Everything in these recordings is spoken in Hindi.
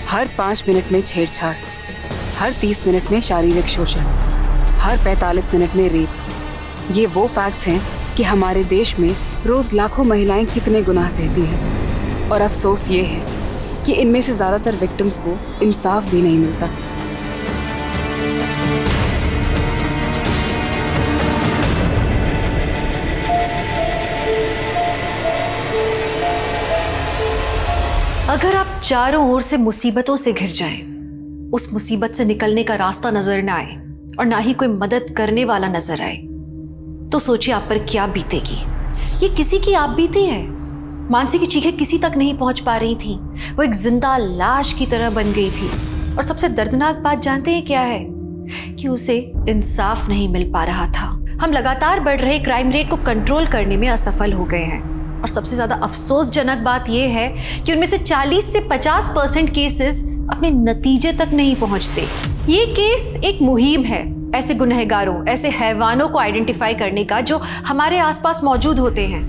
हर 5 मिनट में छेड़छाड़, हर 30 मिनट में शारीरिक शोषण, हर 45 मिनट में रेप। ये वो फैक्ट्स हैं कि हमारे देश में रोज लाखों महिलाएं कितने गुनाह सहती हैं। और अफसोस ये है कि इनमें से ज्यादातर विक्टिम्स को इंसाफ भी नहीं मिलता। अगर आप चारों ओर से मुसीबतों से घिर जाएं, उस मुसीबत से निकलने का रास्ता नजर ना आए और ना ही कोई मदद करने वाला नजर आए, तो सोचिए आप पर क्या बीतेगी। ये किसी की आप बीती है। मानसी की चीखें किसी तक नहीं पहुंच पा रही थी। वो एक जिंदा लाश की तरह बन गई थी। और सबसे दर्दनाक बात जानते हैं क्या है? कि उसे इंसाफ नहीं मिल पा रहा था। हम लगातार बढ़ रहे क्राइम रेट को कंट्रोल करने में असफल हो गए हैं। और सबसे ज्यादा अफसोसजनक बात यह है कि उनमें से 40 से 50% केसेस अपने नतीजे तक नहीं पहुंचते। ये केस एक मुहिम है ऐसे गुनहगारों, ऐसे हैवानों को आइडेंटिफाई करने का जो हमारे आसपास मौजूद होते हैं,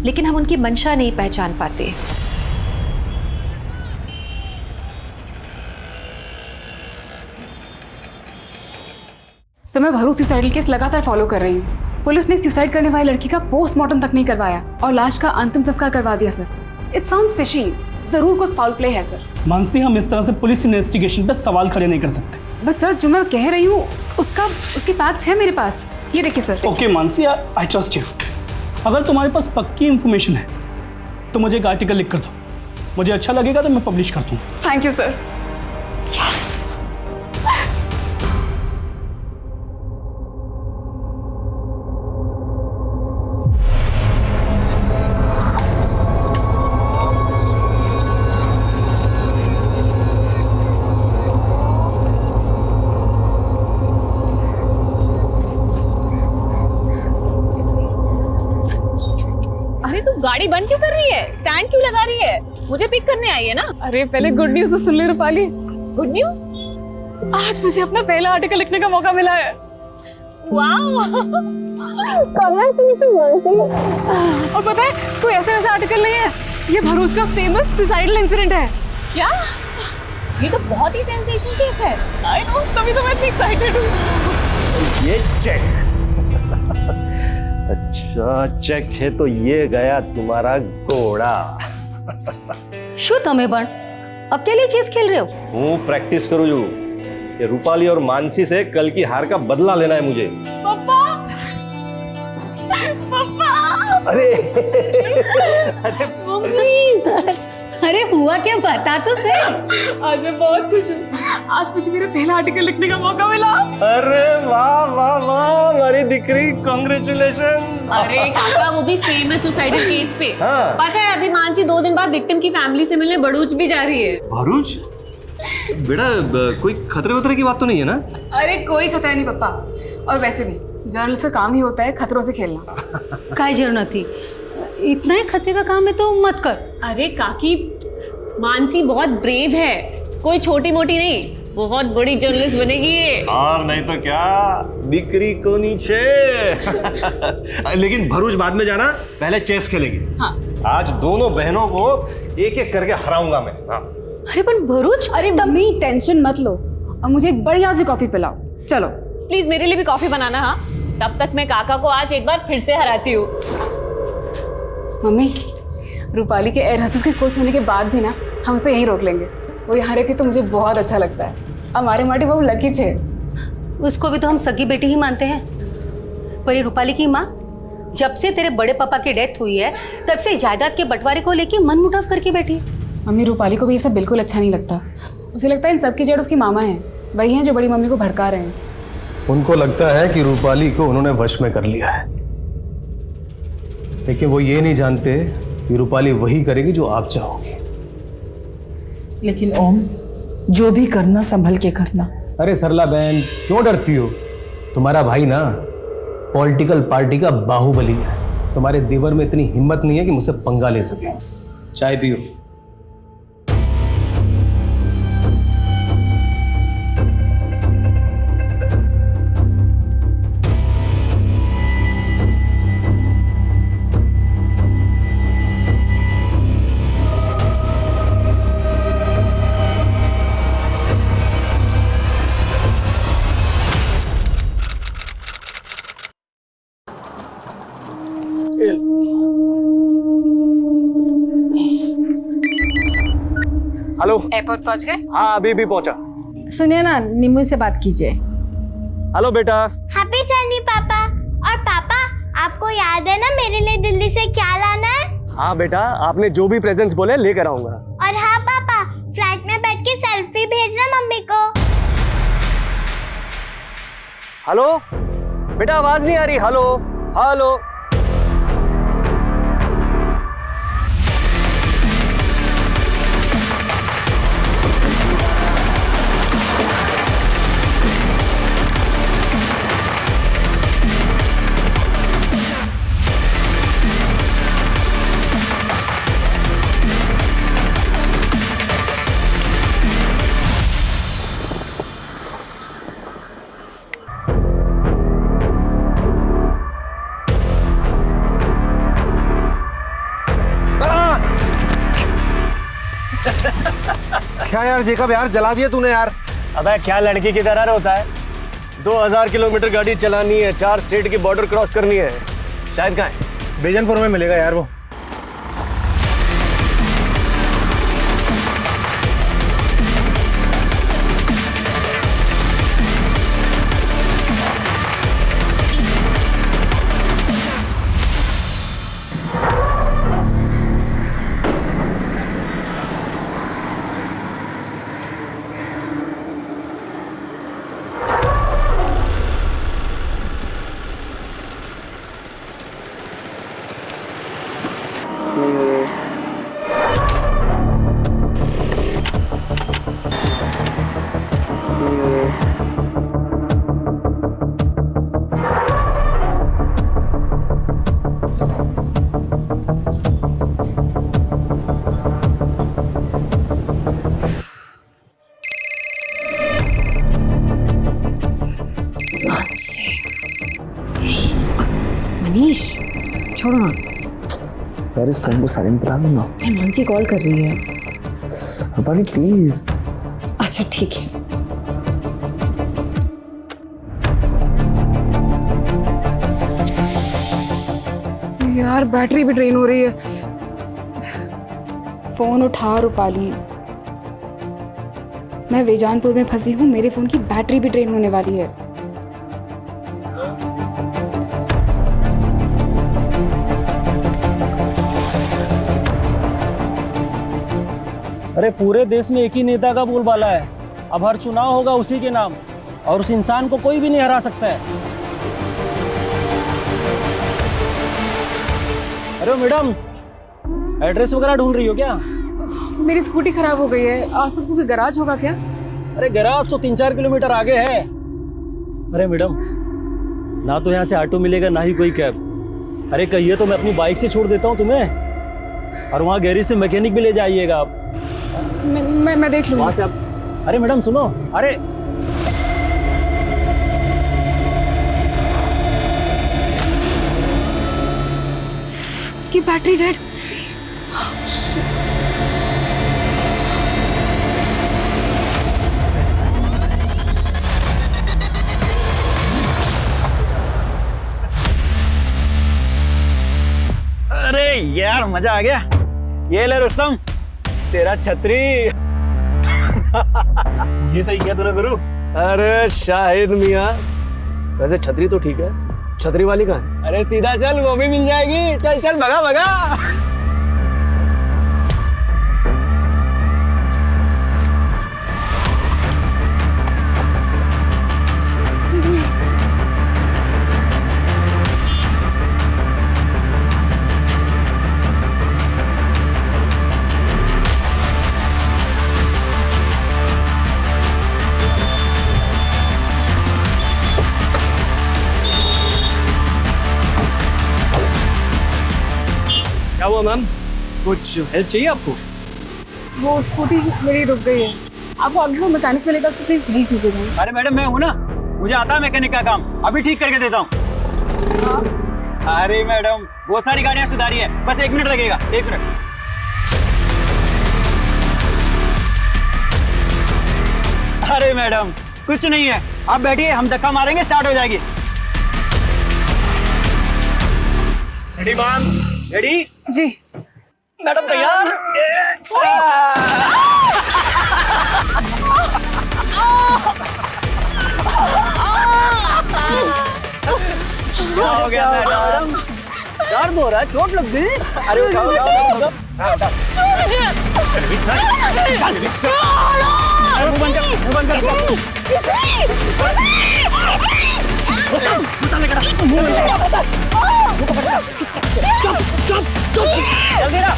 लेकिन हम उनकी मंशा नहीं पहचान पाते। सर, मैं भरूच सुसाइडल केस लगातार फॉलो कर रही हूँ। पुलिस ने सुसाइड करने वाली लड़की का पोस्टमार्टम तक नहीं करवाया और लाश का अंतिम संस्कार करवा दिया सर। It sounds fishy. जरूर कोई फाउल प्ले है सर। मानसी, हम इस तरह से पुलिस इन्वेस्टिगेशन पे सवाल खड़े नहीं कर सकते। बट सर, जो मैं कह रही हूँ उसके फैक्ट्स हैं मेरे पास। ये देखिए sir. Okay Mansi, I trust you. अगर तुम्हारे पास पक्की इंफॉर्मेशन है तो मुझे एक आर्टिकल लिख कर दो। मुझे अच्छा लगेगा तो मैं पब्लिश कर दूंगा। Thank you sir. गाड़ी बंद क्यों कर रही है? स्टैंड क्यों लगा रही है? मुझे पिक करने आई है ना। अरे पहले गुड न्यूज तो सुन ले रूपाली। Good news? आज मुझे अपना पहला आर्टिकल लिखने का मौका मिला है। वाओ! और पता है, कोई ऐसा वैसा आर्टिकल नहीं है। ये भरूच का फेमस सुसाइडल इंसिडेंट है। क्या? ये तो बहुत ही सेंसेशन केस है। आई नो, तभी तो मैं इतनी एक्साइटेड हूँ। ये चेक। अच्छा चेक है तो ये गया तुम्हारा घोड़ा। शू तमे पण अकेले चेस खेल रहे हो? हूँ प्रैक्टिस करूँ जो ये रूपाली और मानसी से कल की हार का बदला लेना है मुझे। पापा! पापा! अरे मम्मी! अरे हुआ क्या, बता तो सही। आज मैं बहुत खुश हूँ। आज मुझे मेरा पहला आर्टिकल लिखने का मौका मिला। अरे वाह वाह वाह, हमारी दिकरी, कांग्रेचुलेशंस। अरे काका, वो भी फेमस सुसाइडल केस पे। हाँ। पता है, अभी मानसी 2 दिन बाद विक्टिम की फैमिली से मिलने भरूच भी जा रही है। भरूच? बेटा कोई खतरे वतरे की बात तो नहीं है ना? अरे कोई खतरा नहीं पापा। और वैसे भी जर्नलिस्ट का काम ही होता है खतरों से खेलना। काय जरूरत थी, इतना ही खतरे का काम है तो मत कर। अरे काकी, मानसी बहुत ब्रेव है, कोई छोटी मोटी नहीं, बहुत बड़ी जर्नलिस्ट बनेगी ये। और नहीं तो क्या, दिकरी को नीचे। लेकिन भरूच बाद में जाना, पहले चेस खेलेंगे। हाँ। आज दोनों बहनों को एक एक करके हराऊंगा मैं। हाँ। अरे पर भरूच, अरे मम्मी टेंशन मत लो और मुझे एक बढ़िया सी कॉफी पिलाओ। चलो प्लीज मेरे लिए भी कॉफी बनाना। हाँ, तब तक मैं काका को आज एक बार फिर से हराती हूँ। मम्मी, रूपाली के एयर होस्टेस के कोर्स होने के बाद भी ना हम उसे यहीं रोक लेंगे। वो यहाँ रहती तो मुझे बहुत अच्छा लगता है। हमारे माटी वो लकी है। उसको भी तो हम सगी बेटी ही मानते हैं। पर ये रूपाली की माँ, जब से तेरे बड़े पापा की डेथ हुई है तब से जायदाद के बंटवारे को लेके मन मुटाव करके बैठी है। मम्मी, रूपाली को भी ये सब बिल्कुल अच्छा नहीं लगता। उसे लगता है इन सब की जड़ उसकी मामा है। वही हैं जो बड़ी मम्मी को भड़का रहे हैं। उनको लगता है कि रूपाली को उन्होंने वश में कर लिया है, लेकिन वो ये नहीं जानते कि रूपाली वही करेगी जो आप चाहोगे। लेकिन ओम, जो भी करना संभल के करना। अरे सरला बहन, क्यों डरती हो? तुम्हारा भाई ना पॉलिटिकल पार्टी का बाहुबली है। तुम्हारे देवर में इतनी हिम्मत नहीं है कि मुझसे पंगा ले सके। चाय पियो। हेलो, एयरपोर्ट पहुंच गए? हाँ अभी भी पहुंचा। सुनिए ना, निम्मू से बात कीजिए। हेलो बेटा। हैप्पी जर्नी पापा। और पापा, आपको याद है ना मेरे लिए दिल्ली से क्या लाना है? हाँ बेटा, आपने जो भी प्रेजेंट्स बोले लेकर आऊंगा। और हाँ पापा, फ्लाइट में बैठ के सेल्फी भेजना मम्मी को। हेलो बेटा, आवाज नहीं आ रही। Hello hello. क्या यार जेकब, यार जला दिया तूने यार। अबे क्या लड़की की तरह होता है? 2000 किलोमीटर गाड़ी चलानी है, 4 स्टेट की बॉर्डर क्रॉस करनी है। शायद कहाँ है? बेजनपुर में मिलेगा यार वो। मनीष, छोड़ो ना। यार इस फोन को साइलेंट बता दो ना। मानसी कॉल कर रही है। रूपाली प्लीज। अच्छा ठीक है। यार बैटरी भी ड्रेन हो रही है। फोन उठा रूपाली, मैं वेजानपुर में फंसी हूँ, मेरे फोन की बैटरी भी ड्रेन होने वाली है। अरे पूरे देश में एक ही नेता का बोलबाला है, अब हर चुनाव होगा उसी के नाम, और उस इंसान को कोई भी नहीं हरा सकता है। अरे मैडम, एड्रेस वगैरह ढूंढ रही हो क्या? मेरी स्कूटी खराब हो गई है, आसपास कोई गैराज होगा क्या? अरे गैराज तो 3-4 किलोमीटर आगे है। अरे मैडम, ना तो यहाँ से ऑटो मिलेगा ना ही कोई कैब। अरे कहिए तो मैं अपनी बाइक से छोड़ देता हूँ तुम्हें, और वहाँ गैरेज से मैकेनिक भी ले जाइएगा आप। मैं देख लूँगा। वहाँ से आप। अरे मैडम सुनो, अरे की बैटरी डेड। अरे यार मजा आ गया। ये ले रुस्तम, तेरा छतरी। ये सही किया तूने गुरु। अरे शाहिद मियाँ, वैसे छतरी तो ठीक है, छतरी वाली कहाँ है? अरे सीधा चल, वो भी मिल जाएगी। चल चल भगा भगा। क्या हुआ मैम? कुछ हेल्प चाहिए आपको? वो स्कूटी मेरी रुक गई है, आपको आगे को मैकेनिक मिलेगा, उसको प्लीज भेज दीजिएगा। अरे मैडम मैं हूँ ना, मुझे आता है मैकेनिक का काम, अभी ठीक करके देता हूँ। अरे मैडम बहुत सारी गाड़ियाँ सुधारी है, बस 1 मिनट लगेगा, 1 मिनट। अरे मैडम कुछ नहीं है, आप बैठिए, हम धक्का मारेंगे, स्टार्ट हो जाएगी। Ready ma'am? रेडी? जी। मैडम तैयार? क्या हो गया मैडम? दर्द हो रहा है, चोट लग गई? अरे उठाओ उठाओ उठाओ। मुंह बंद कर, मुंह बंद कर। जल्दी ना।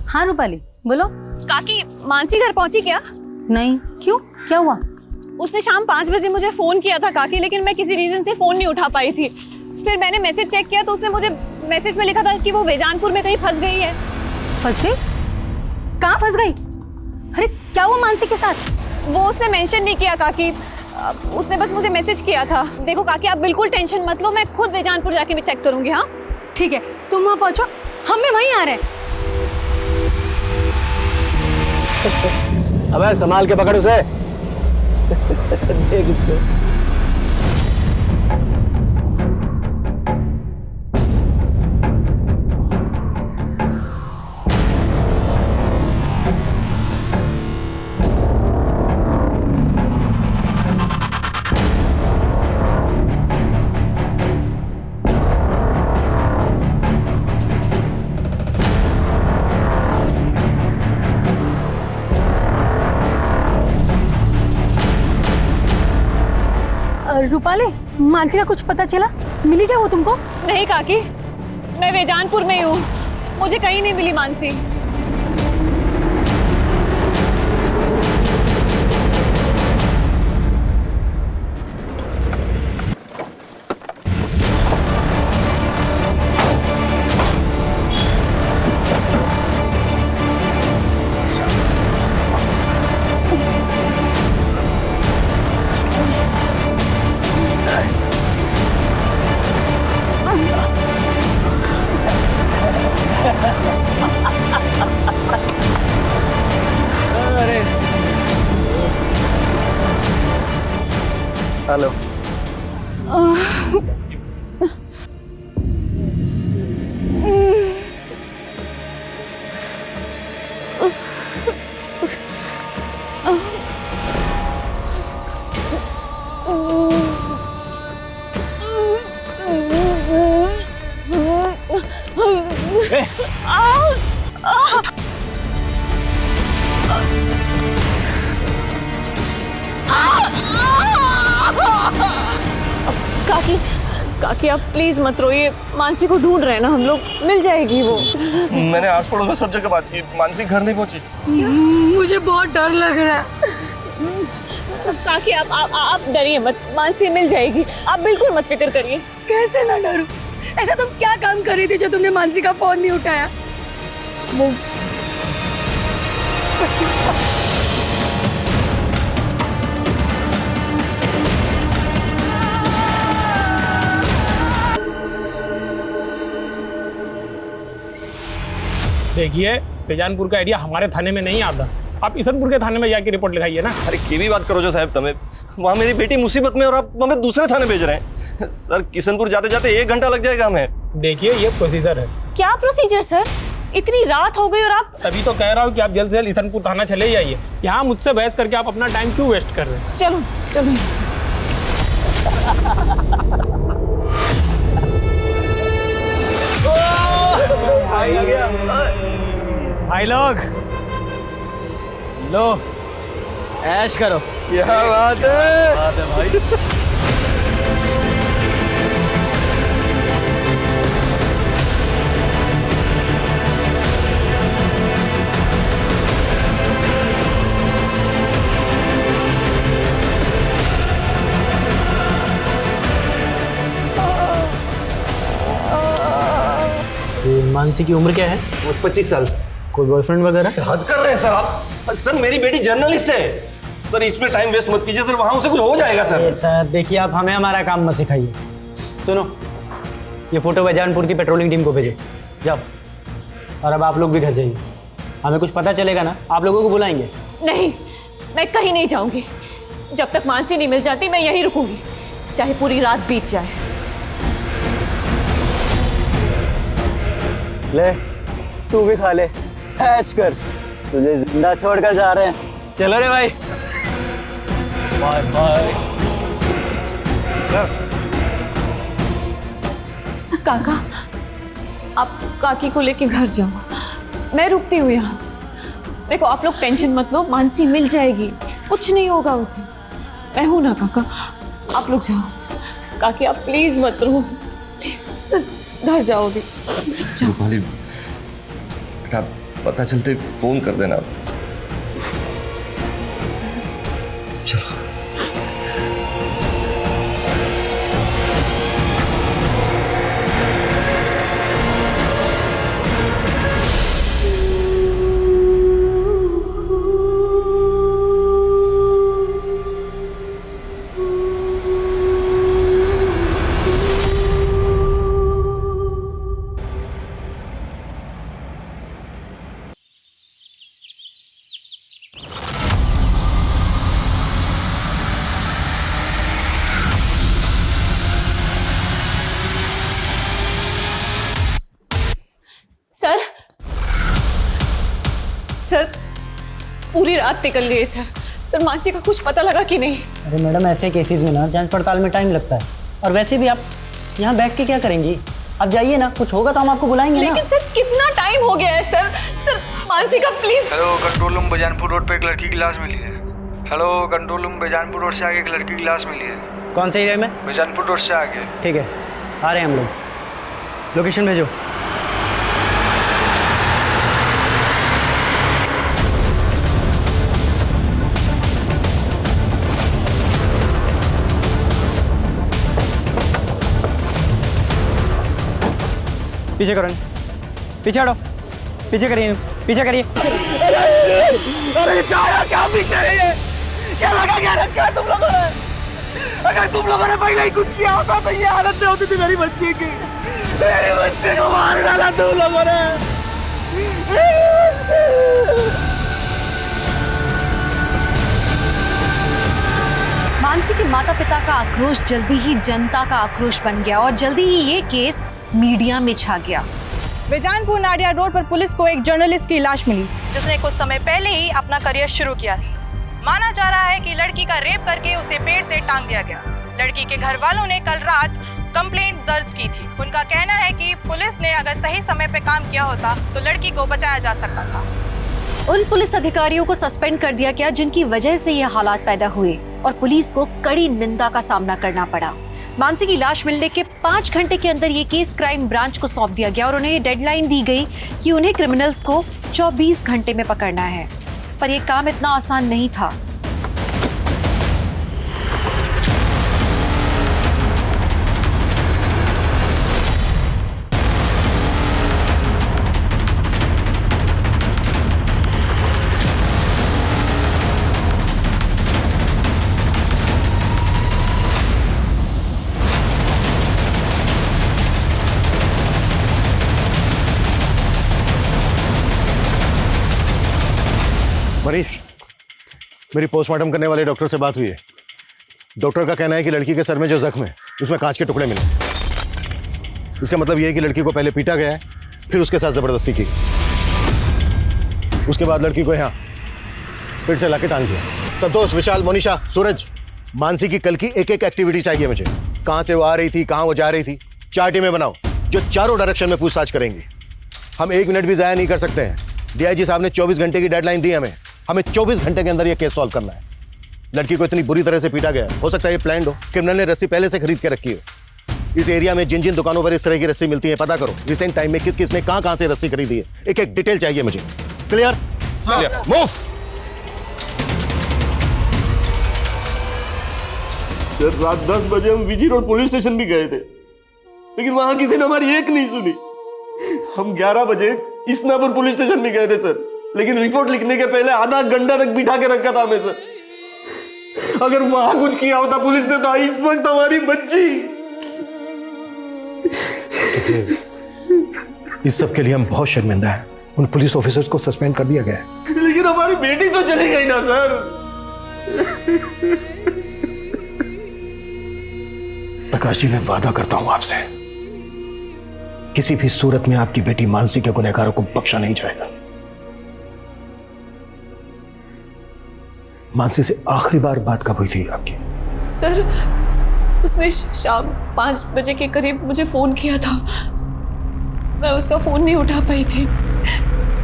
हाँ रूपाली बोलो। काकी मानसी घर पहुंची क्या? नहीं, क्यों, क्या हुआ? उसने शाम 5 बजे मुझे फोन किया था काकी, लेकिन मैं किसी रीजन से फोन नहीं उठा पाई थी। फिर मैंने मैसेज चेक किया तो उसने मुझे मैसेज में लिखा था कि वो बेजानपुर में कहीं फंस गई है। फंस गई? कहाँ फंस गई? अरे क्या हुआ मानसी के साथ? वो उसने मेंशन नहीं किया काकी, उसने बस मुझे मैसेज किया था। देखो काकी आप बिल्कुल टेंशन मत लो, मैं खुद बेजानपुर जाके भी चेक करूंगी। हाँ ठीक है, तुम वहाँ पहुँचो, हम भी वहीं आ रहे हैं। अबे संभाल के पकड़ उसे। देख इसको। रूपाली, मानसी का कुछ पता चला? मिली क्या वो तुमको? नहीं काकी, मैं बेजानपुर में ही हूँ, मुझे कहीं नहीं मिली मानसी। हेलो। काकी काकी आप प्लीज मत रोइए, मानसी को ढूंढ रहे हैं ना हम लोग, मिल जाएगी वो। मैंने आस पड़ोस में सब जगह बात की, मानसी घर नहीं पहुंची। मुझे बहुत डर लग रहा है। काकी आप डरिए मत, मानसी मिल जाएगी, आप बिल्कुल मत फिक्र करिए। कैसे ना डरूं? ऐसा तुम क्या काम कर रही थी जो तुमने मानसी का फोन नहीं उठाया? वो देखिए, बेजानपुर का एरिया हमारे थाने में नहीं आता, आप इसनपुर के थाने में जाके रिपोर्ट लिखाइए ना। अरे की भी बात करो जो साहब, तुम्हें वहाँ मेरी बेटी मुसीबत में और आप हमें दूसरे थाने भेज रहे हैं। सर किशनपुर जाते जाते 1 घंटा लग जाएगा हमें। देखिए ये प्रोसीजर है। क्या प्रोसीजर सर? इतनी रात हो गई और आप? तभी तो कह रहा हूँ कि आप जल्द से जल्द इसनपुर थाना चले जाइए। यहाँ मुझसे बहस करके आप अपना टाइम क्यों वेस्ट कर रहे हैं? चलो चलो यहाँ से। भाई लोग लो ऐश करो। क्या बात है, बात है भाई। मानसी की उम्र क्या है? 25 साल। कोई बॉयफ्रेंड वगैरह? हद कर रहे हैं सर आप। सर मेरी बेटी जर्नलिस्ट है सर, इसमें टाइम वेस्ट मत कीजिए सर, वहां से कुछ हो जाएगा सर। सर देखिए, आप हमें हमारा काम मत सिखाइए। सुनो, ये फोटो बैजानपुर की पेट्रोलिंग टीम को भेजो, जाओ। और अब आप लोग भी घर जाइए, हमें कुछ पता चलेगा ना आप लोगों को बुलाएंगे। नहीं, मैं कहीं नहीं जाऊंगी। जब तक मानसी नहीं मिल जाती मैं यहीं रुकूंगी, चाहे पूरी रात बीत जाए। ले तू भी खा ले, ऐश कर, तुझे जिंदा छोड़कर जा रहे हैं। चलो रे भाई, बाय बाय। काका, आप काकी को लेके घर जाओ, मैं रुकती हूँ यहाँ। देखो आप लोग टेंशन मत लो, मानसी मिल जाएगी, कुछ नहीं होगा उसे। मैं हूं ना काका, आप लोग जाओ। काकी आप प्लीज मत रो, प्लीज घर जाओ भी, जाओ। रूपाली बेटा, पता चलते फोन कर देना। चलो। सर, सर पूरी रात निकल गई सर। सर मानसी का कुछ पता लगा कि नहीं? अरे मैडम, ऐसे केसेस में ना जांच पड़ताल में टाइम लगता है, और वैसे भी आप यहाँ बैठ के क्या करेंगी? आप जाइए ना, कुछ होगा तो हम आपको बुलाएंगे ना। लेकिन सर कितना टाइम हो गया है सर। सर मानसी का please. Hello, control room Baijanpur road पे एक लड़की की लाश मिली है। Hello, control room Baijanpur road से आगे एक लड़की की लाश मिली है। कौन से एरिया में? बैजानपुर रोड से आगे। ठीक है, आ रहे हैं हम लोग, लोकेशन भेजो। पीछे करो, पीछे हटो, पीछे करिए, पीछे करिए। अरे क्या पीछे रही है? क्या लगा क्या रखा है तुम लोगों ने? अगर तुम लोगों ने पहले ही कुछ किया होता तो ये हालत नहीं होती थी मेरी बच्ची की। मेरे बच्चे को मार डाला तुम लोगों ने। मानसी के माता पिता का आक्रोश जल्दी ही जनता का आक्रोश बन गया और जल्दी ही ये केस मीडिया में छा गया। बैजानपुर नाडिया रोड पर पुलिस को एक जर्नलिस्ट की लाश मिली, जिसने कुछ समय पहले ही अपना करियर शुरू किया था। माना जा रहा है कि लड़की का रेप करके उसे पेड़ से टांग दिया गया। लड़की के घर वालों ने कल रात कंप्लेंट दर्ज की थी। उनका कहना है कि पुलिस ने अगर सही समय पे काम किया होता तो लड़की को बचाया जा सकता था। उन पुलिस अधिकारियों को सस्पेंड कर दिया गया जिनकी वजह से ये हालात पैदा हुए और पुलिस को कड़ी निंदा का सामना करना पड़ा। मानसी की लाश मिलने के 5 घंटे के अंदर ये केस क्राइम ब्रांच को सौंप दिया गया और उन्हें ये डेडलाइन दी गई कि उन्हें क्रिमिनल्स को 24 घंटे में पकड़ना है। पर यह काम इतना आसान नहीं था। मेरी पोस्टमार्टम करने वाले डॉक्टर से बात हुई है। डॉक्टर का कहना है कि लड़की के सर में जो जख्म है उसमें कांच के टुकड़े मिले। इसका मतलब यह है कि लड़की को पहले पीटा गया है, फिर उसके साथ जबरदस्ती की, उसके बाद लड़की को यहाँ पेट से लाके टांग दिया। संतोष, विशाल, मोनिशा, सूरज, मानसी की कल की एक एक एक्टिविटी चाहिए मुझे। कहां से वो आ रही थी, कहां वो जा रही थी, 4 टीमें बनाओ जो चारों डायरेक्शन में पूछताछ करेंगी। हम 1 मिनट भी जाया नहीं कर सकते हैं। डीआईजी साहब ने 24 घंटे की डेडलाइन दी हमें 24 घंटे के अंदर ये केस सॉल्व करना है। लड़की को इतनी बुरी तरह से पीटा गया, हो सकता है ये प्लान्ड हो, क्रिमिनल ने रस्सी पहले से खरीद के रखी हो। इस एरिया में जिन जिन दुकानों पर इस तरह की रस्सी मिलती है पता करो। रिसेंट टाइम में किस किस ने कहां से रस्सी खरीदी है, एक एक डिटेल चाहिए मुझे। क्लियर? मूव। सर रात 10 बजे हम विजी रोड पुलिस स्टेशन भी गए थे, लेकिन वहां किसी ने हमारी एक नहीं सुनी। हम 11 बजे इस्नापुर पुलिस स्टेशन भी गए थे सर, लेकिन रिपोर्ट लिखने के पहले आधा घंटा तक बिठा के रखा था हमें सर। अगर वहां कुछ किया होता पुलिस ने तो इस वक्त हमारी बच्ची। इस सब के लिए हम बहुत शर्मिंदा हैं। उन पुलिस ऑफिसर्स को सस्पेंड कर दिया गया है। लेकिन हमारी बेटी तो चली गई ना सर। प्रकाश जी, मैं वादा करता हूं आपसे, किसी भी सूरत में आपकी बेटी मानसी के गुनहगारों को बख्शा नहीं जाएगा। मानसी से आखिरी बार बात कब हुई थी आपकी? सर उसने शाम 5 बजे के करीब मुझे फोन किया था। मैं उसका फोन नहीं उठा पाई थी।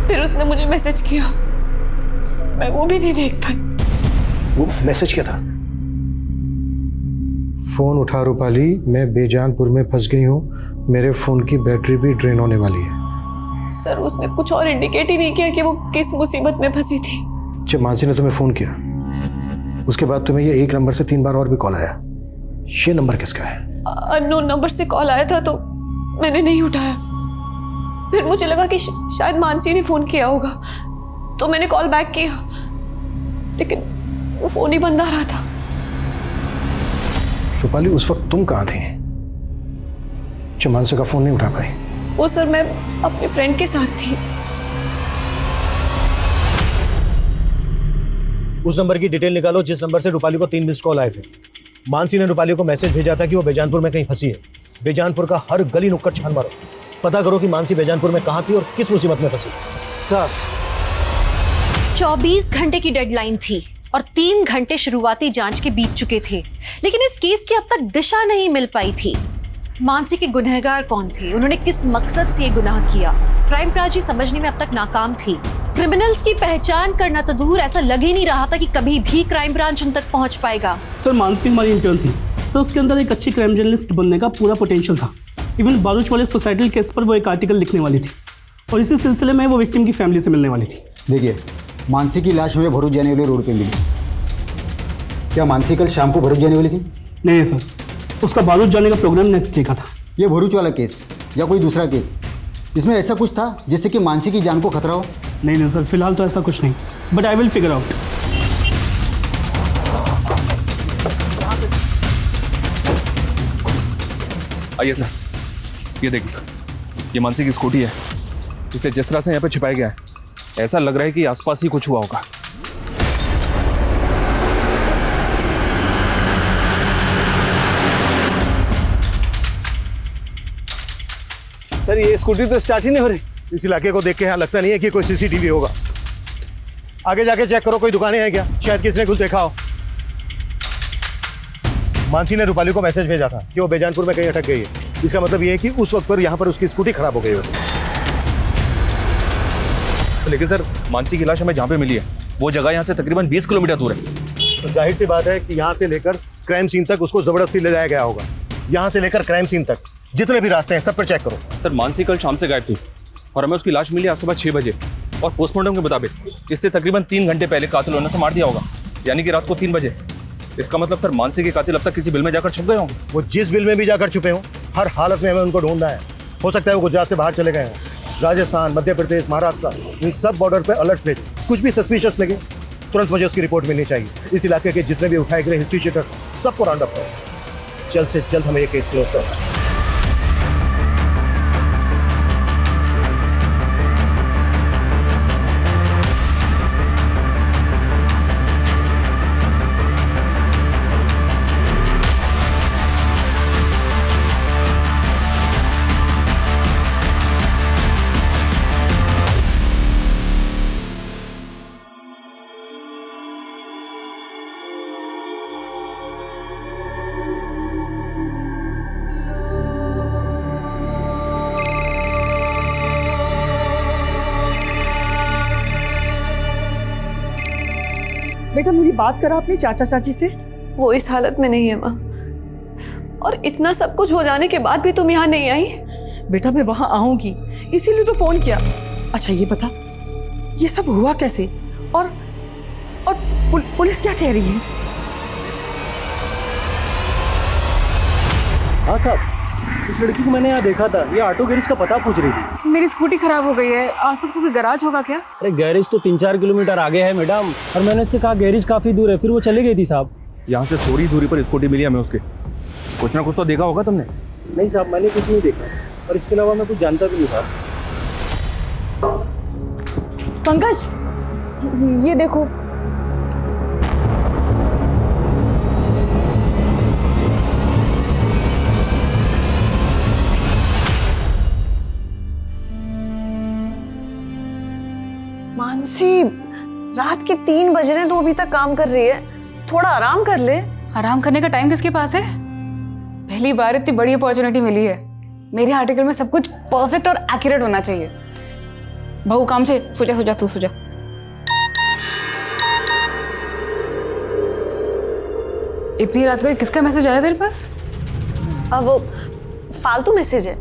फिर उसने मुझे मैसेज किया, मैं वो भी नहीं देख पाई। वो मैसेज क्या था? फोन उठा रूपाली, मैं बेजानपुर में फंस गई हूँ, मेरे फोन की बैटरी भी ड्रेन होने वाली है। सर उसने कुछ और इंडिकेट ही नहीं किया कि वो किस मुसीबत में फंसी थी। जब मानसी ने तुम्हें फोन किया उसके बाद तुम्हें ये एक नंबर से 3 बार और भी कॉल आया, ये नंबर किसका है? अननोन नंबर से कॉल आया था तो मैंने नहीं उठाया। फिर मुझे लगा कि शायद मानसी ने फोन किया होगा, तो मैंने कॉल बैक किया, लेकिन वो फोन ही बंद आ रहा था। रूपाली, उस वक्त तुम कहाँ थी जब मानसी का फोन नहीं उठा पाई? वो सर मैं अपने फ्रेंड के साथ थी। उस नंबर की डिटेल निकालो जिस नंबर से रूपाली को 3 मिस्ड कॉल आए थे। मानसी ने रूपाली को मैसेज भेजा था कि वो बेजानपुर में कहीं फंसी है। बेजानपुर का हर गली नुक्कड़ छान मारो, पता करो कि मानसी बेजानपुर में कहाँ थी और किस मुसीबत में फंसी। सर 24 घंटे की डेडलाइन थी और 3 घंटे शुरुआती जांच के बीत चुके थे, लेकिन इस केस की अब तक दिशा नहीं मिल पाई थी। मानसी के गुनहगार कौन थे, उन्होंने किस मकसद से ये गुनाह किया, क्राइम ब्रांच समझने में अब तक नाकाम थी। क्रिमिनल्स की पहचान करना तो दूर, ऐसा लग ही नहीं रहा था कि कभी भी क्राइम ब्रांच उन तक पहुंच पाएगा। सर मानसी हमारी इंटर्न थी सर, उसके अंदर एक अच्छी क्राइम जर्नलिस्ट बनने का पूरा पोटेंशियल था। इवन बारूच वाले सोसाइटल केस पर वो एक आर्टिकल लिखने वाली थी और इसी सिलसिले में वो विक्टिम की फैमिली से मिलने वाली थी। देखिए, मानसी की लाश मुझे भरूच जाने वाले रोड पे मिली। क्या मानसी कल शाम को भरूच जाने वाली थी? नहीं सर, उसका बारूच जाने का प्रोग्राम नेक्स्ट डे का था। ये भरूच वाला केस या कोई दूसरा केस, इसमें ऐसा कुछ था जिससे कि मानसी की जान को खतरा हो? नहीं सर, फिलहाल तो ऐसा कुछ नहीं, but I will figure out. आइए सर, ये देखिए सर, ये मानसी की स्कूटी है। इसे जिस तरह से यहाँ पे छिपाया गया है, ऐसा लग रहा है कि आसपास ही कुछ हुआ होगा। सर ये स्कूटी तो स्टार्ट ही नहीं हो रही। इस इलाके को देख के यहाँ लगता नहीं है कि कोई सीसीटीवी होगा। आगे जाके चेक करो, कोई दुकानें हैं क्या, शायद किसी ने कुछ देखा हो। मानसी ने रूपाली को मैसेज भेजा था कि वो बेजानपुर में कहीं अटक गई है। इसका मतलब ये है कि उस वक्त पर यहाँ पर उसकी स्कूटी खराब हो गई होगी। लेकिन सर मानसी की लाश हमें जहाँ पे मिली है वो जगह यहाँ से तकरीबन 20 किलोमीटर दूर है। तो जाहिर सी बात है कि यहाँ से लेकर क्राइम सीन तक उसको जबरदस्ती ले जाया गया होगा। यहाँ से लेकर क्राइम सीन तक जितने भी रास्ते हैं सब पर चेक करो। सर मानसी कल शाम से गायब थी और हमें उसकी लाश मिली आज सुबह 6 बजे और पोस्टमार्टम के मुताबिक इससे तकरीबन 3 घंटे पहले कातिल ने उसे मार दिया होगा, यानी कि रात को 3 बजे। इसका मतलब सर मानसी के कातिल अब तक किसी बिल में जाकर छुप गए होंगे। वो जिस बिल में भी जाकर छुपे हों, हर हालत में हमें उनको ढूंढना है। हो सकता है वो गुजरात से बाहर चले गए हों, राजस्थान, मध्य प्रदेश, महाराष्ट्र, इन सब बॉर्डर पर अलर्ट भेज। कुछ भी सस्पिशियस लगे तुरंत मुझे उसकी रिपोर्ट मिलनी चाहिए। इस इलाके के जितने भी उठाए गए हिस्ट्री शीटर्स सबको राउंड अप करो। जल्द से जल्द हमें ये केस क्लोज करना है। बेटा मेरी बात करा अपने चाचा चाची से। वो इस हालत में नहीं है माँ, और इतना सब कुछ हो जाने के बाद भी तुम यहाँ नहीं आई। बेटा मैं वहां आऊंगी इसीलिए तो फोन किया। अच्छा ये बता, ये सब हुआ कैसे, और पुलिस क्या कह रही है? हाँ साहब, इस लड़की को मैंने यहाँ देखा था, ये ऑटो गैरेज का पता पूछ रही थी। मेरी स्कूटी खराब हो गई है, आसपास कोई गैराज होगा क्या? अरे गैरेज तो 3-4 किलोमीटर आगे है मैडम, और मैंने उससे कहा गैरेज काफी दूर है, फिर वो चली गई थी साहब। यहाँ से थोड़ी दूरी पर स्कूटी मिली हमें उसके। कुछ ना कुछ तो देखा होगा तुमने? नहीं साहब, मैंने कुछ नहीं देखा, और इसके अलावा मैं कुछ जानता भी नहीं था। पंकज, ये देखो। मानसी, रात के 3 बज रहे हैं, तो अभी तक काम कर रही है, थोड़ा आराम कर ले। आराम करने का टाइम किसके पास है? पहली बार इतनी बड़ी अपॉर्चुनिटी मिली है। मेरे आर्टिकल में सब कुछ परफेक्ट और एक्यूरेट होना चाहिए। बहू काम से सुजा तू सुजा। इतनी रात को किसका मैसेज आया तेरे पास? अब वो फालतू मैसेज है।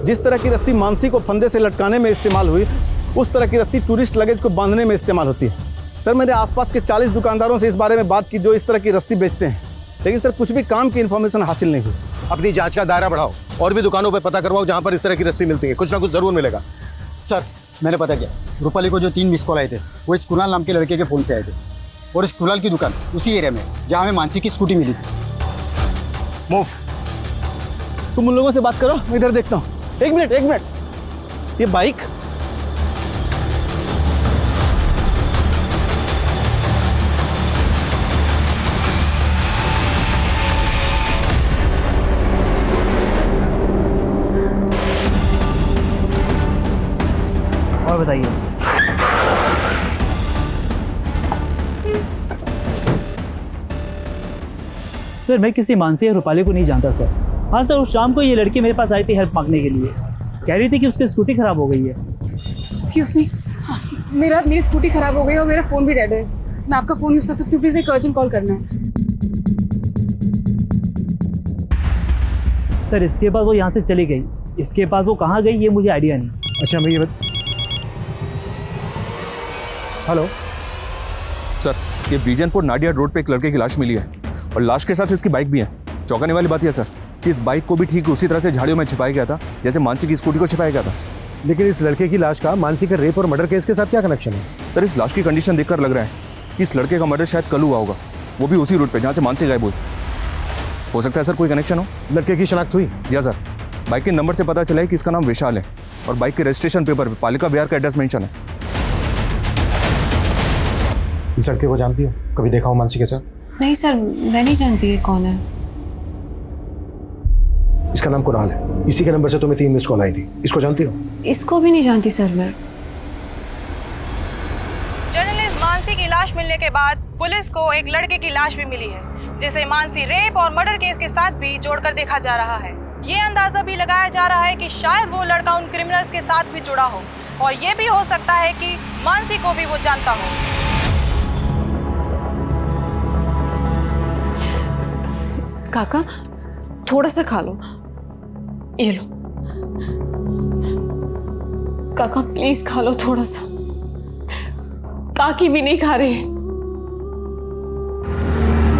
जिस तरह की रस्सी मानसी को फंदे से लटकाने में इस्तेमाल हुई, उस तरह की रस्सी टूरिस्ट लगेज को बांधने में इस्तेमाल होती है। सर मैंने आसपास के 40 दुकानदारों से इस बारे में बात की जो इस तरह की रस्सी बेचते हैं, लेकिन सर कुछ भी काम की इन्फॉर्मेशन हासिल नहीं हुई। अपनी जांच का दायरा बढ़ाओ और भी दुकानों पर पता करवाओ जहां पर इस तरह की रस्सी मिलती है, कुछ ना कुछ जरूर मिलेगा। सर मैंने पता किया, रूपाली को जो 3 मिस कॉल आए थे वो इस कुणाल नाम के लड़के के फ़ोन से आए थे, और इस कुणाल की दुकान उसी एरिया में जहाँ हमें मानसी की स्कूटी मिली थी। मूव। तुम उन लोगों से बात करो, मैं इधर देखता हूँ। एक मिनट, ये बाइक और बताइए। सर मैं किसी मानसी या रूपाली को नहीं जानता सर। हाँ सर, उस शाम को ये लड़की मेरे पास आई थी हेल्प मांगने के लिए, कह रही थी कि उसकी स्कूटी खराब हो गई है। एक्सक्यूज मी, मेरी स्कूटी खराब हो गई और मेरा फ़ोन भी डेड है। मैं आपका फ़ोन यूज़ कर सकती हूँ? प्लीज़ एक अर्जेंट कॉल करना है। सर इसके बाद वो यहाँ से चली गई, इसके बाद वो कहाँ गई ये मुझे आइडिया नहीं। अच्छा भैया हेलो सर, ये बीजनपुर नाडिया रोड पे एक लड़के की लाश मिली है, और लाश के साथ इसकी बाइक भी है। चौंकाने वाली बात यह सर कि इस बाइक को भी ठीक उसी तरह से झाड़ियों में छिपाया गया था जैसे मानसी की स्कूटी को छिपाया गया था। लेकिन इस लड़के की लाश का मानसी के रेप और मर्डर केस के साथ क्या कनेक्शन है? सर इस लाश की कंडीशन देखकर लग रहा है कि इस लड़के का मर्डर शायद कल हुआ होगा, वो भी उसी रूट पे जहाँ से मानसी गायब हुई। हो सकता है सर कोई कनेक्शन हो। लड़के की शनाख्त हुई? या सर, बाइक के नंबर से पता चला है कि इसका नाम विशाल है, और बाइक के रजिस्ट्रेशन पेपर पे पालिका बिहार का एड्रेस मेंशन है। इस लड़के को जानती हो? कभी देखा हो मानसी के साथ? नहीं सर, मैं नहीं जानती है कौन है। इसका नाम कुणाल है, इसी के नंबर से तुम्हें 3 मिस कॉल आई थी। इसको जानती हो? इसको भी नहीं जानती सर मैं। जर्नलिस्ट मानसी की लाश मिलने के बाद पुलिस को एक लड़के की लाश भी मिली है, जिसे मानसी रेप और मर्डर केस के साथ भी जोड़कर देखा जा रहा है। ये अंदाजा भी लगाया जा रहा है कि शायद वो लड़का उन क्रिमिनल्स के साथ भी जुड़ा हो, और ये भी हो सकता है कि मानसी को भी वो जानता हो। काका थोड़ा सा खा लो, ये लो काका, प्लीज खा लो थोड़ा सा। काकी भी नहीं खा रहे।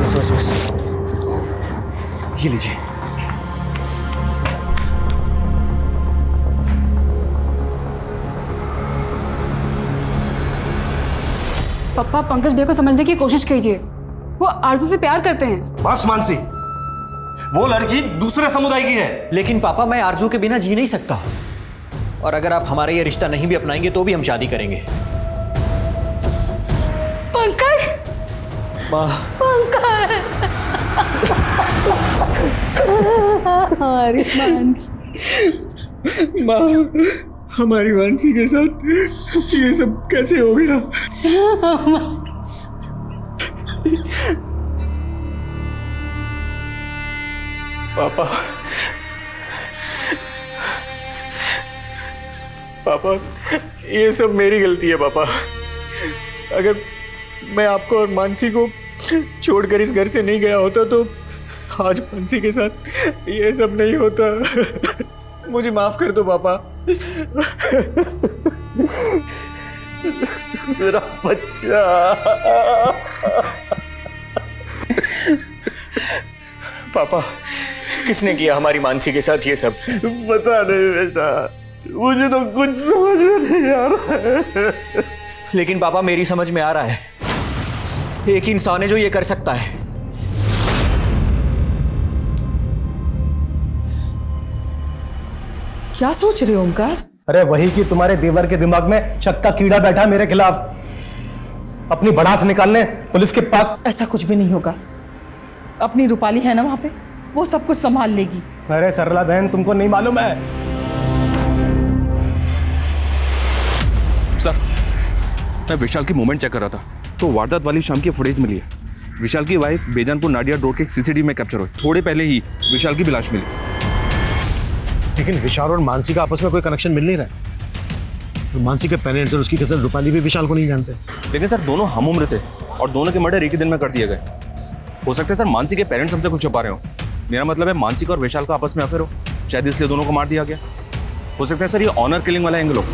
बस ये लीजिए। पापा पंकज भैया को समझने की कोशिश कीजिए, वो आरजू से प्यार करते हैं। बस मानसी, वो लड़की दूसरे समुदाय की है। लेकिन पापा मैं आरजू के बिना जी नहीं सकता, और अगर आप हमारा ये रिश्ता नहीं भी अपनाएंगे तो भी हम शादी करेंगे। पंकज, पंकज, हमारी मानसी माँ, हमारी मानसी के साथ ये सब कैसे हो गया? पापा, पापा, ये सब मेरी गलती है पापा। अगर मैं आपको और मानसी को छोड़कर इस घर से नहीं गया होता तो आज मानसी के साथ ये सब नहीं होता। मुझे माफ कर दो पापा। मेरा बच्चा। पापा, किसने किया हमारी मानसी के साथ ये सब? पता नहीं बेटा, मुझे तो कुछ समझ में नहीं आ रहा है। लेकिन पापा मेरी समझ में आ रहा है, एक इंसान है जो ये कर सकता है। क्या सोच रहे हो ओमकार? अरे वही कि तुम्हारे देवर के दिमाग में शक का कीड़ा बैठा मेरे खिलाफ, अपनी भड़ास निकालने पुलिस के पास। ऐसा कुछ भी नहीं होगा, अपनी रूपाली है ना वहां पे, वो सब कुछ संभाल लेगी। अरे सरला बहन, तुमको नहीं मालूम है? सर, मैं विशाल की मूवमेंट चेक कर रहा था तो वारदात वाली शाम की फुटेज मिली है। विशाल की वाइफ बेजानपुर नाडिया रोड के सीसीटीवी में कैप्चर हुई। थोड़े पहले ही विशाल की भी लाश मिली। लेकिन विशाल और मानसी का आपस में कोई कनेक्शन मिल नहीं रहा है। तो मानसी के पेरेंट्स और उसकी कजन रूपाली भी विशाल को नहीं जानते। लेकिन सर दोनों हम उम्र थे और दोनों के मर्डर एक ही दिन में कर दिए गए। हो सकता है सर मानसी के पेरेंट्स हमसे कुछ छुपा रहे हो। मेरा मतलब है मानसी का और विशाल का आपस में अफेयर हो, शायद इसलिए दोनों को मार दिया गया। हो सकता है सर ये ऑनर किलिंग वाला एंगल हो।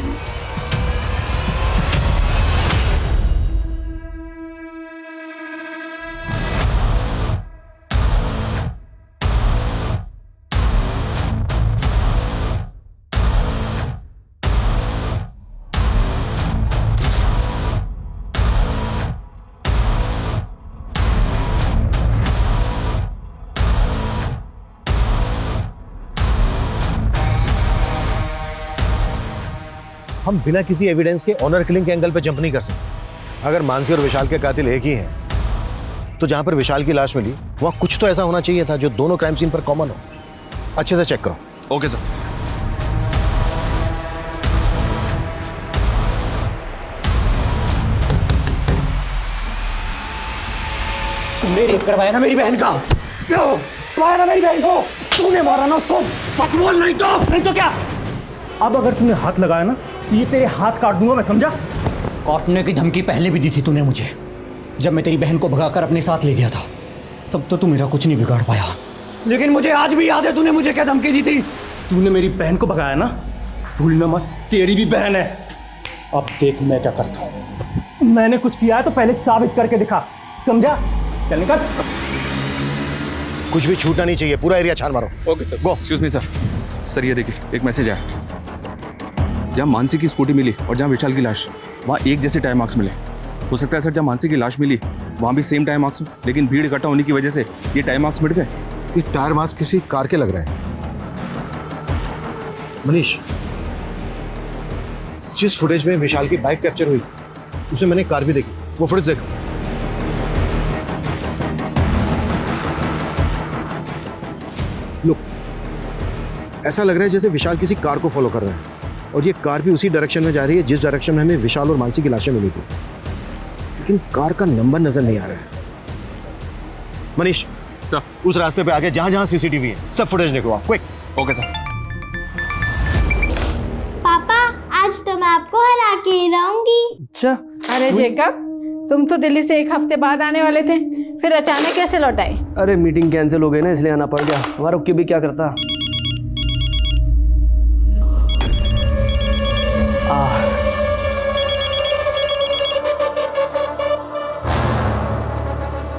हम बिना किसी एविडेंस के ऑनर किलिंग के एंगल पे जंप नहीं कर सकते। अगर मानसी और विशाल के कातिल एक ही हैं, तो जहां पर विशाल की लाश मिली वहां कुछ तो ऐसा होना चाहिए था जो दोनों क्राइम सीन पर कॉमन हो। अच्छे से चेक करो। Okay sir. तुमने रेप करवाया ना मेरी बहन का? क्यों मारा ना मेरी बहन को? तूने मारा ना उसको? सच बोल, नहीं तो क्या? अब अगर तूने हाथ लगाया ना तो ये तेरे हाथ काट दूंगा मैं, समझा? काटने की धमकी पहले भी दी थी तूने मुझे, जब मैं तेरी बहन को भगाकर अपने साथ ले गया था। तब तो तू मेरा कुछ नहीं बिगाड़ पाया, लेकिन मुझे आज भी याद है तूने मुझे क्या धमकी दी थी। तूने मेरी बहन को भगाया ना, भूलना मत, तेरी भी बहन है। अब देख मैं क्या करता हूँ। मैंने कुछ किया है तो पहले साबित करके दिखा, समझा? चल निकल। कुछ भी छूटना नहीं चाहिए, पूरा एरिया छान मारो। Okay sir. Excuse me sir. Sir ये देखिए, एक मैसेज आया। जहाँ मानसी की स्कूटी मिली और जहाँ विशाल की लाश, वहाँ एक जैसे टाइम मार्क्स मिले। हो सकता है सर जहाँ मानसी की लाश मिली वहाँ भी सेम टाइम मार्क्स हो, लेकिन भीड़ इकट्ठा होने की वजह से ये टाइम मार्क्स मिट गए। ये टायर मार्क्स किसी कार के लग रहे हैं। मनीष, जिस फुटेज में विशाल की बाइक कैप्चर हुई उसमें मैंने कार भी देखी, वो फुटेज देखो। लुक, ऐसा लग रहा है जैसे विशाल किसी कार को फॉलो कर रहा है और ये कार भी उसी डायरेक्शन में जा रही है जिस डायरेक्शन में हमें विशाल और मानसी की लाशें मिली थी, लेकिन कार का नंबर नजर नहीं आ रहा है। मनीष सर, उस रास्ते पे आगे जहां जहां सीसीटीवी है सब फुटेज निकलवाओ, क्विक। Okay sir. पापा, आज तो मैं आपको हरा के ही रहूंगी। अच्छा। अरे जेकब, तुम तो दिल्ली से 1 हफ्ते बाद आने वाले थे, फिर अचानक कैसे लौट आए? अरे मीटिंग कैंसिल हो गई ना, इसलिए आना पड़ गया। हमारा रुक के भी क्या करता।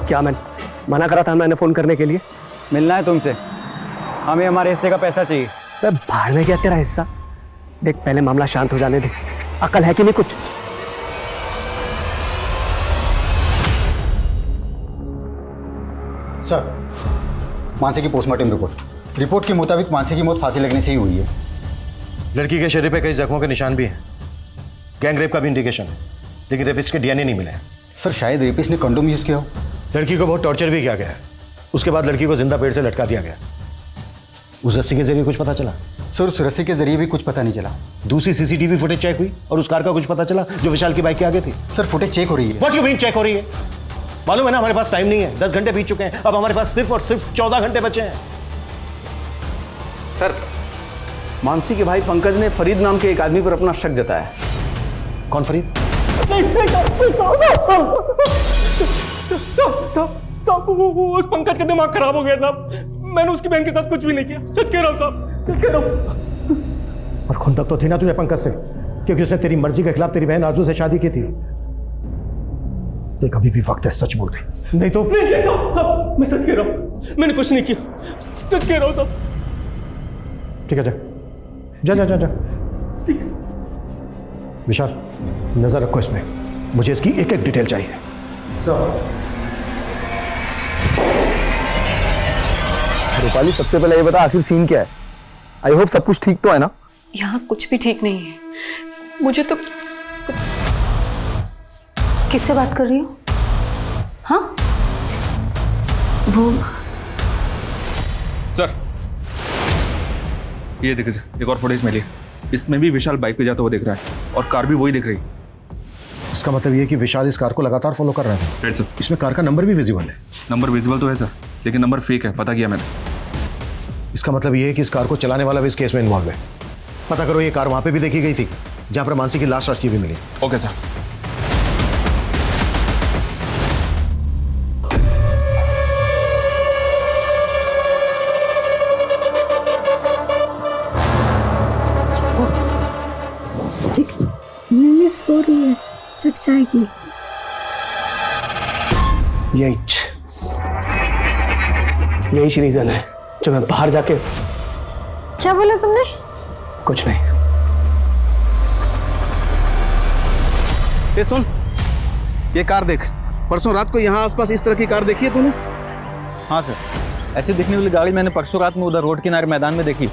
क्या मैं मना करा था मैंने फोन करने के लिए? मिलना है तुमसे, हमें हमारे हिस्से का पैसा चाहिए। बाहर में क्या तेरा हिस्सा? देख पहले मामला शांत हो जाने दे, अकल है कि नहीं कुछ? सर, मानसी की पोस्टमार्टम रिपोर्ट के मुताबिक मानसी की मौत फांसी लगने से ही हुई है। लड़की के शरीर पे कई जख्मों के निशान भी हैं, गैंग रेप का भी इंडिकेशन है, लेकिन रेपिस्ट के डीएनए नहीं मिले। सर शायद रेपिस्ट ने कंडोम यूज किया हो। लड़की को बहुत टॉर्चर भी किया गया है, उसके बाद लड़की को जिंदा पेड़ से लटका दिया गया। उस रस्सी के जरिए कुछ पता चला? सर उस रस्सी के जरिए भी कुछ पता नहीं चला। दूसरी सीसीटीवी फुटेज चेक हुई और उस कार का कुछ पता चला जो विशाल की बाइक के आगे थी? सर फुटेज चेक हो रही है। व्हाट यू मीन चेक हो रही है? मालूम है ना हमारे पास टाइम नहीं है, 10 घंटे बीत चुके हैं, अब हमारे पास सिर्फ और सिर्फ 14 घंटे बचे हैं। सर मानसी के भाई पंकज ने फरीद नाम के एक आदमी पर अपना शक जताया। कौन फरीद? उस पंकज का दिमाग खराब हो गया साहब। मैंने उसकी बहन के साथ कुछ भी नहीं किया, सच कह रहा हूँ साहब, सच कह रहा हूँ। और खुंदक तो थी ना तुझे पंकज से, क्योंकि उसने तेरी मर्जी के खिलाफ तेरी बहन आरजू से शादी की थी। तो कभी भी वक्त है सच बोल दे, नहीं तो मैं सच कह रहा हूँ, मैंने कुछ नहीं किया, सच कह रहा हूँ साहब। ठीक है जा जा जा जा। विशाल नजर रखो इसमें, मुझे इसकी एक एक डिटेल चाहिए। रूपाली सबसे पहले ये बता आखिर सीन क्या है? आई होप सब कुछ ठीक तो है ना? यहाँ कुछ भी ठीक नहीं है। मुझे तो किससे बात कर रही हो? हाँ वो सर ये देखिए सर, एक और फुटेज मिली। इसमें भी विशाल बाइक पे जाता हुआ दिख रहा है और कार भी वही दिख रही है। इसका मतलब ये है कि विशाल इस कार को लगातार फॉलो कर रहा था। Right sir. इसमें कार का नंबर भी विजिबल है। नंबर विजिबल तो है सर, लेकिन नंबर फेक है, पता किया मैंने। इसका मतलब ये है कि इस कार को चलाने वाला भी इस केस में इन्वॉल्व है। पता करो ये कार वहां पे भी देखी गई थी जहां पर मानसी की लाश रखी भी मिली। Okay sir. मिस हो रही है, जग जाएगी। यही रीजन है जो मैं बाहर जाके। क्या बोला तुमने? कुछ नहीं। ए सुन, ये कार देख, परसों रात को यहाँ आसपास इस तरह की कार देखी है तूने? हाँ सर, ऐसे दिखने वाली गाड़ी मैंने परसों रात में उधर रोड किनारे मैदान में देखी।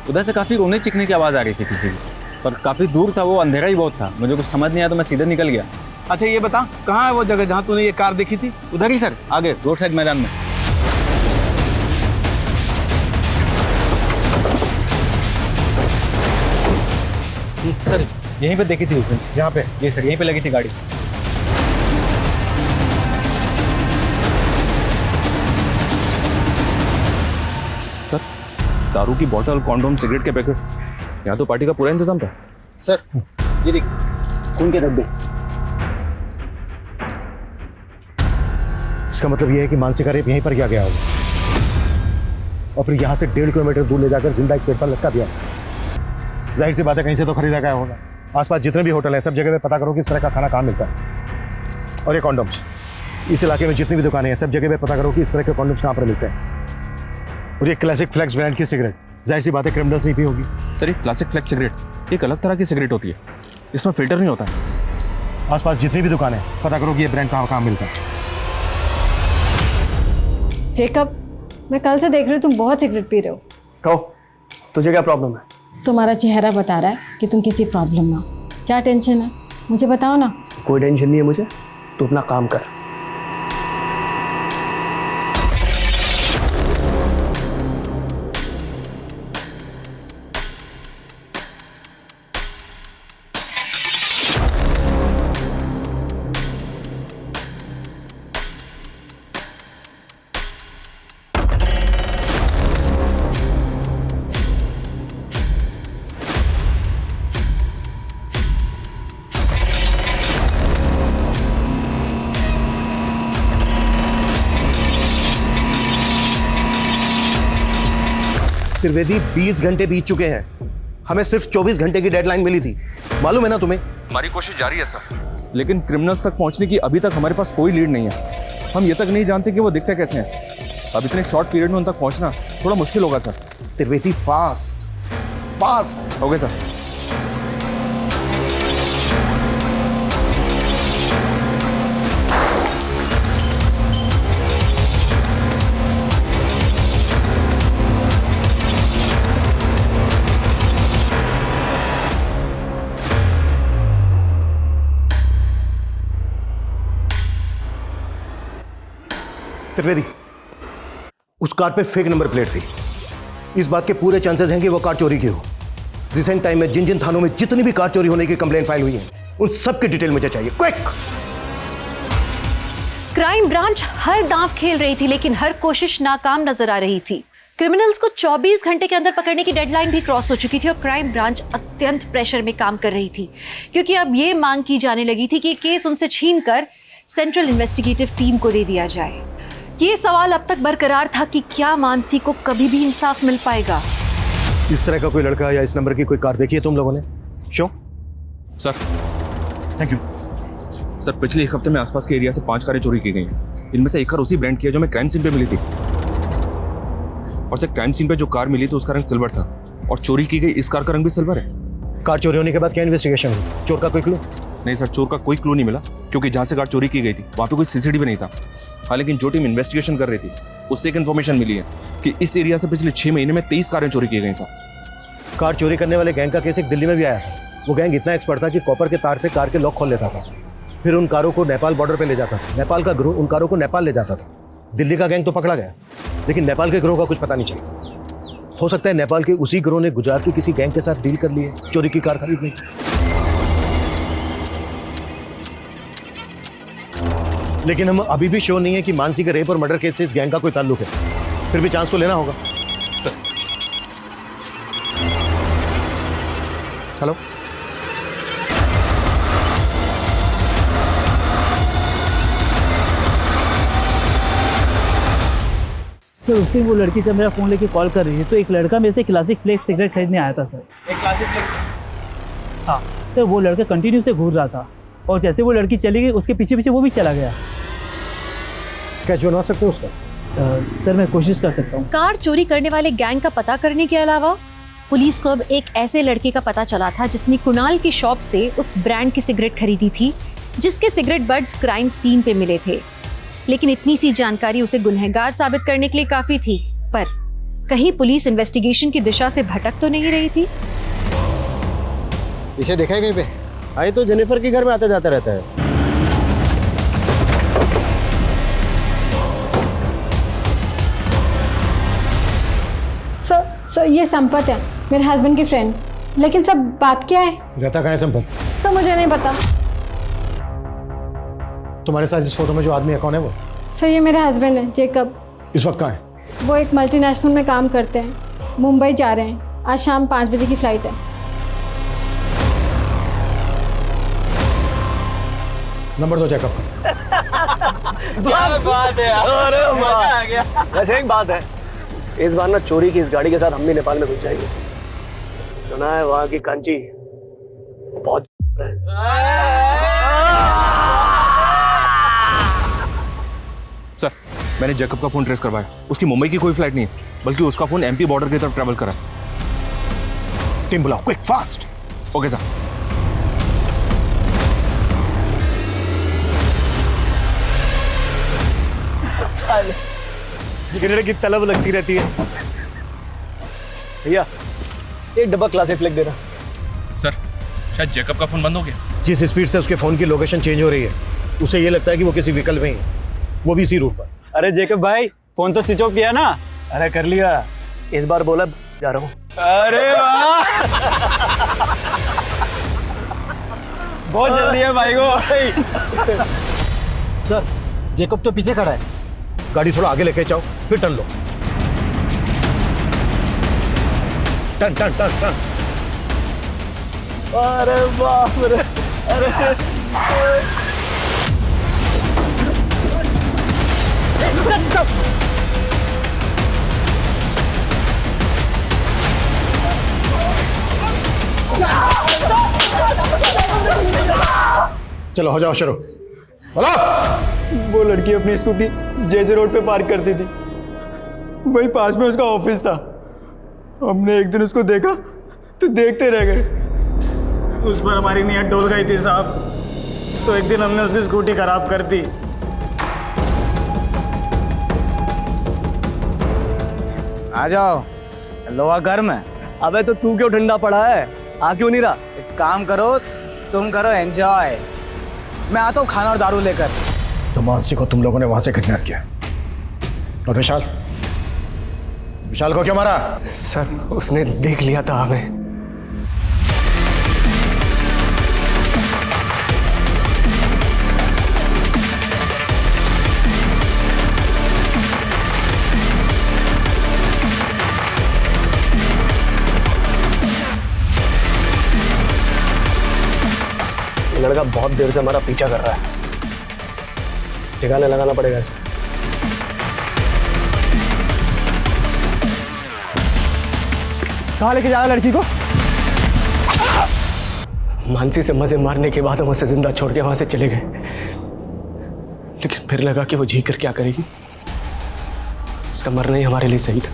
उधर से काफ़ी रोने चिकने की आवाज़ आ रही थी किसी की, पर काफ़ी दूर था वो, अंधेरा ही बहुत था, मुझे कुछ समझ नहीं आया तो मैं सीधे निकल गया। अच्छा ये बता, कहाँ है वो जगह जहाँ तूने ये कार देखी थी? उधर ही सर, आगे रोड साइड मैदान में। सर यहीं पे देखी थी उसने। यहाँ पे? जी सर, यहीं पे लगी थी गाड़ी। सर दारू की बोतल, कॉन्डोम, सिगरेट के पैकेट, यहाँ तो पार्टी का पूरा इंतजाम था। सर ये देख, खून के धब्बे। इसका मतलब ये है कि मानसी का रेप यहीं पर किया गया होगा और फिर यहाँ से 1.5 किलोमीटर दूर ले जाकर जिंदा एक पेड़ पर लटका दिया। जाहिर सी बात है कहीं से तो खरीदा गया होगा। आसपास जितने भी होटल हैं सब जगह पे पता करो कि इस तरह का खाना कहाँ मिलता है। और ये कॉन्डोम, इस इलाके में जितनी भी दुकानें हैं सब जगह पे पता करो कि इस तरह के कॉन्डोम्स कहाँ पर मिलते हैं। और ये क्लासिक फ्लेक्स ब्रांड की सिगरेट, जाहिर सी बात है क्रिमिनल्स ही पी होगी। सर ये क्लासिक फ्लेक्स सिगरेट एक अलग तरह की सिगरेट होती है, इसमें फिल्टर नहीं होता है। आसपास जितनी भी दुकानें पता करो कि ये ब्रांड कहाँ मिलता है। जेकब, मैं कल से देख रही हूँ तुम बहुत सिगरेट पी रहे हो। कहो तुझे क्या प्रॉब्लम है? तुम्हारा चेहरा बता रहा है कि तुम किसी प्रॉब्लम में हो। क्या टेंशन है मुझे बताओ ना। कोई टेंशन नहीं है मुझे, तू अपना काम कर। त्रिवेदी 20 घंटे बीत चुके हैं, हमें सिर्फ 24 घंटे की डेडलाइन मिली थी, मालूम है ना तुम्हें? हमारी कोशिश जारी है सर, लेकिन क्रिमिनल्स तक पहुंचने की अभी तक हमारे पास कोई लीड नहीं है। हम ये तक नहीं जानते कि वो दिखते कैसे हैं। अब इतने शॉर्ट पीरियड में उन तक पहुंचना थोड़ा मुश्किल होगा sir. Trivedi fast fast. Okay sir. Trivedi, उस कार पे फेक नंबर प्लेट थी, इस बात के पूरे चांसेस हैं कि वो कार चोरी की हो। रिसेंट टाइम में जिन जिन थानों में जितनी भी कार चोरी होने की कंप्लेंट फाइल हुई है, उन सब की डिटेल मुझे चाहिए, क्विक। क्राइम ब्रांच हर दांव खेल रही थी, लेकिन हर कोशिश नाकाम नजर आ रही थी। क्रिमिनल्स को 24 घंटे के अंदर पकड़ने की डेडलाइन भी क्रॉस हो चुकी थी और क्राइम ब्रांच अत्यंत प्रेशर में काम कर रही थी, क्योंकि अब ये मांग की जाने लगी थी कि केस उनसे छीनकर सेंट्रल इन्वेस्टिगेटिव टीम को दे दिया जाए। ये सवाल अब तक बरकरार था कि क्या मानसी को कभी भी इंसाफ मिल पाएगा। इस तरह का कोई लड़का या इस नंबर की कोई कार देखी है तुम लोगों ने? Show sir, thank you sir. पिछले एक हफ्ते में आसपास के एरिया से 5 कारें चोरी की गई हैं। इनमें से एक कार उसी ब्रांड की है जो मैं क्राइम सीन पे मिली थी। और सर, क्राइम सीन पे जो कार मिली तो उसका रंग सिल्वर था और चोरी की गई इस कार का रंग भी सिल्वर है। कार चोरी होने के बाद क्या इन्वेस्टिगेशन हुई? चोर का कोई क्लू? नहीं सर, चोर का कोई क्लू नहीं मिला, क्योंकि जहां से कार चोरी की गई थी वहां पे कोई सीसीटीवी नहीं था। हाँ, लेकिन जो टीम इन्वेस्टिगेशन कर रही थी उससे एक इन्फॉर्मेशन मिली है कि इस एरिया से पिछले 6 महीने में 23 कारें चोरी की गई सर। कार चोरी करने वाले गैंग का केस एक दिल्ली में भी आया था। वो गैंग इतना एक्सपर्ट था कि कॉपर के तार से कार के लॉक खोल लेता था, फिर उन कारों को नेपाल बॉर्डर पे ले जाता था। नेपाल का ग्रोह उन कारों को नेपाल ले जाता था। दिल्ली का गैंग तो पकड़ा गया, लेकिन नेपाल के ग्रोह का कुछ पता नहीं चला। हो सकता है नेपाल के उसी ग्रोह ने गुजरात की किसी गैंग के साथ डील कर ली है चोरी की कार खरीदने की। लेकिन हम अभी भी श्योर नहीं है कि मानसी के रेप और मर्डर केस से इस गैंग का कोई ताल्लुक है। फिर भी चांस तो लेना होगा। हेलो, सर उस दिन वो लड़की जब मेरा फ़ोन लेके कॉल कर रही है तो एक लड़का मेरे से क्लासिक फ्लेक्स सिगरेट खरीदने आया था सर। एक क्लासिक फ्लेक्स? हाँ सर, वो लड़का कंटिन्यू से घूर रहा था और जैसे वो लड़की चली गई उसके पीछे पीछे वो भी चला गया। स्केच बना सकते हो उसका? सर मैं कोशिश कर सकता हूँ। कार चोरी करने वाले गैंग का पता करने के अलावा पुलिस को अब एक ऐसे लड़के का पता चला था जिसने कुणाल की शॉप से उस ब्रांड की सिगरेट खरीदी थी जिसके सिगरेट बड्स क्राइम सीन पे मिले थे। लेकिन इतनी सी जानकारी उसे गुनहगार साबित करने के लिए काफी थी, पर कहीं पुलिस इन्वेस्टिगेशन की दिशा से भटक तो नहीं रही थी? इसे देखा है कहीं पे? आए तो जेनिफर के घर में आता जाता रहता है। सर ये संपत है, मेरे हस्बैंड की फ्रेंड। लेकिन सब बात क्या है? रहता कहाँ है संपत? सर मुझे नहीं पता। तुम्हारे साथ इस फोटो में जो आदमी है कौन है वो? सर ये मेरे हस्बैंड है, जेकब। इस वक्त कहाँ है? वो एक मल्टीनेशनल में काम करते हैं, मुंबई जा रहे हैं। आज शाम 5 बजे की फ्लाइट है। नंबर दो जैकब का। क्या बात है यार, अरे मजा आ गया। वैसे एक बात है, इस बार ना चोरी की इस गाड़ी के साथ हम भी नेपाल में घुस जाएंगे। सुना है वहां की कांची बहुत है। सर, मैंने जैकब का फोन ट्रेस करवाया। उसकी मुंबई की कोई फ्लाइट नहीं है, बल्कि उसका फोन एमपी बॉर्डर की तरफ ट्रैवल करा। टीम बुलाओ, quick fast. Okay sir. Cigarette की तलब लगती रहती है। भैया एक डब्बा क्लासिक फ्लेक्स देना। सर, शायद जैकब का फोन बंद हो गया। जिस स्पीड से उसके फोन की लोकेशन चेंज हो रही है, उसे ये लगता है कि वो किसी व्हीकल में ही है, वो भी इसी रूट पर। अरे जैकब भाई, फोन तो स्विच ऑफ किया ना? अरे कर लिया, इस बार बोला जा रहा हूँ। अरे वाह बहुत जल्दी है भाई को। सर जेकब तो पीछे खड़ा है। गाड़ी थोड़ा आगे लेके जाओ, फिर टर्न लो। Turn turn turn turn. अरे बाप रे, अरे चलो हो जाओ शुरू। बोलो। वो लड़की अपनी स्कूटी जेजे रोड पे पार्क करती थी, वही पास में उसका ऑफिस था। हमने एक दिन उसको देखा तो देखते रह गए। उस पर हमारी नीयत डोल गई थी साहब, तो एक दिन हमने उसकी स्कूटी खराब कर दी। आ जाओ, लोहा गर्म है। अबे तो तू क्यों ठंडा पड़ा है, आ क्यों नहीं रहा? एक काम करो, तुम करो एंजॉय, मैं आता हूँ खाना और दारू लेकर। तो मानसी को तुम लोगों ने वहां से किडनैप किया, और विशाल विशाल को क्यों मारा? सर उसने देख लिया था हमें। लड़का बहुत देर से हमारा पीछा कर रहा है, ठिकाने लगाना पड़ेगा इसे। कहाँ लेके जा रहा लड़की को? मानसी से मजे मारने के बाद हम उसे जिंदा छोड़ के वहां से चले गए, लेकिन फिर लगा कि वो जी कर क्या करेगी। इसका मरना ही हमारे लिए सही था।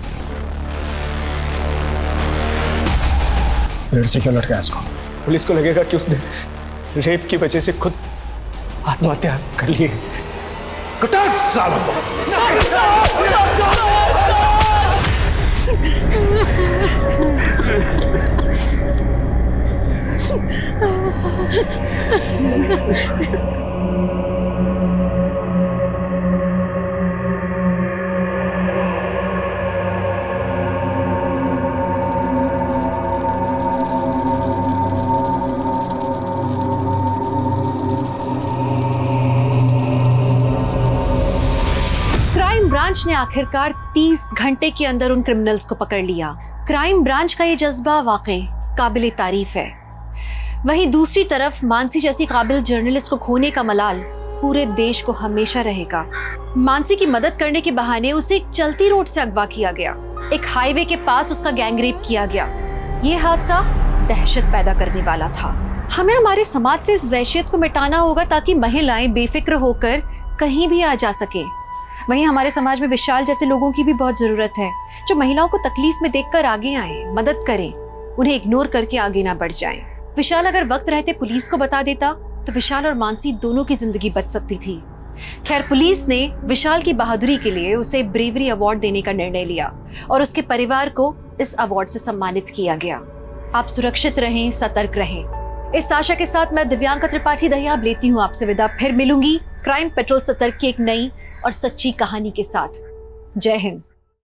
पेड़ से क्यों लटकाया इसको? पुलिस को लगेगा कि उसने रेप की वजह से खुद आत्महत्या कर ली। क्राइम ब्रांच ने आखिरकार 30 घंटे के अंदर उन क्रिमिनल्स को पकड़ लिया। क्राइम ब्रांच का ये जज्बा वाकई काबिले तारीफ है। वहीं दूसरी तरफ मानसी जैसी काबिल जर्नलिस्ट को खोने का मलाल पूरे देश को हमेशा रहेगा। मानसी की मदद करने के बहाने उसे एक चलती रोड से अगवा किया गया, एक हाईवे के पास उसका गैंगरेप किया गया। ये हादसा दहशत पैदा करने वाला था। हमें हमारे समाज से इस वहशियत को मिटाना होगा ताकि महिलाएं बेफिक्र होकर कहीं भी आ जा सके। वहीं हमारे समाज में विशाल जैसे लोगों की भी बहुत जरूरत है, जो महिलाओं को तकलीफ में देखकर आगे आए, मदद करें, उन्हें इग्नोर करके आगे ना बढ़ जाएं। विशाल अगर वक्त रहते पुलिस को बता देता तो विशाल और मानसी दोनों की जिंदगी बच सकती थी। खैर, पुलिस ने विशाल की बहादुरी के लिए उसे ब्रेवरी अवार्ड देने का निर्णय लिया और उसके परिवार को इस अवार्ड से सम्मानित किया गया। आप सुरक्षित रहें, सतर्क रहें। इस आशा के साथ मैं दिव्यांका त्रिपाठी दहियाब लेती हूँ आपसे विदा। फिर मिलूंगी क्राइम पेट्रोल सतर्क की एक नई और सच्ची कहानी के साथ। जय हिंद।